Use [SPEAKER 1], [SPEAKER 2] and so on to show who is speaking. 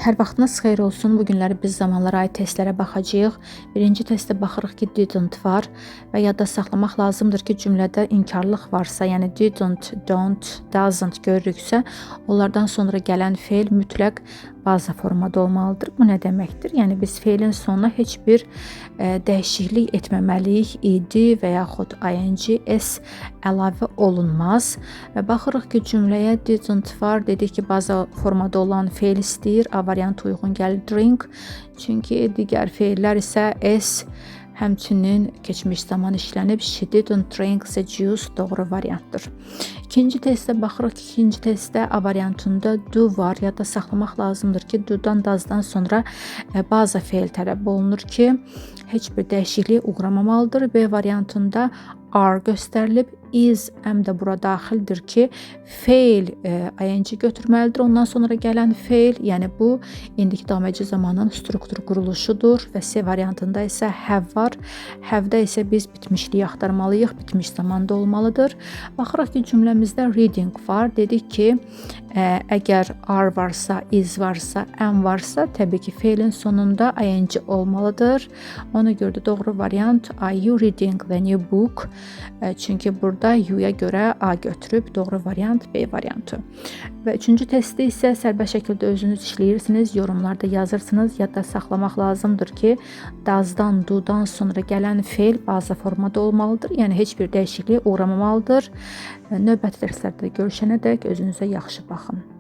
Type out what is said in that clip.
[SPEAKER 1] Hər vaxtınız xeyir olsun. Bu günləri biz zamanlara aid testlərə baxacağıq. Birinci testdə baxırıq ki, didn't var və yadda saxlamaq lazımdır ki, cümlədə inkarlıq varsa, yəni didn't, don't, doesn't görürüksə, onlardan sonra gələn fe'l mütləq baza formada olmalıdır. Bu nə deməkdir? Yəni biz fe'lin sonuna heç bir dəyişiklik etməməliyik. Ed və yaxud ing, s əlavə olunmaz. Və baxırıq ki, cümləyə didn't var. Dedik ki, baza formada olan fe'l istəyir. A variantı uyğun gəlir drink. Çünki digər fe'llər isə s həmçinin keçmiş zaman işlənib. She didn't drink the juice doğru variantdır. İkinci testdə baxırıq ki, ikinci testdə A variantında do var. Yadda saxlamaq lazımdır ki, do'dan, does'dan sonra baza fe'l tələb olunur ki, heç bir dəyişikliyə uğramamalıdır. B variantında are göstərilib. Is həm də bura daxildir ki, fe'l ing götürməlidir. Ondan sonra gələn fe'l, yəni bu indiki daməci zamanın struktur quruluşudur və C variantında isə have var. Have-də isə biz bitmişliyi axtarmalıyıq. Bitmiş zamanda olmalıdır. Baxırıq ki, cümləmizdə reading var. Dedik ki, əgər are varsa, is varsa, am varsa, təbii ki, fe'lin sonunda ing olmalıdır. Ona görə də doğru variant are you reading the new book? Çünki burada you-ya görə A götürüb. Doğru variant B variantı. Və üçüncü testdə isə sərbəst şəkildə özünüz işləyirsiniz, yorumlarda yazırsınız. Yadda saxlamaq lazımdır ki, does'dan, do'dan sonra gələn fe'l baza formada olmalıdır. Yəni heç bir dəyişikliyə uğramamalıdır. Növbəti dərslərdə görüşənədək özünüzə yaxşı baxın.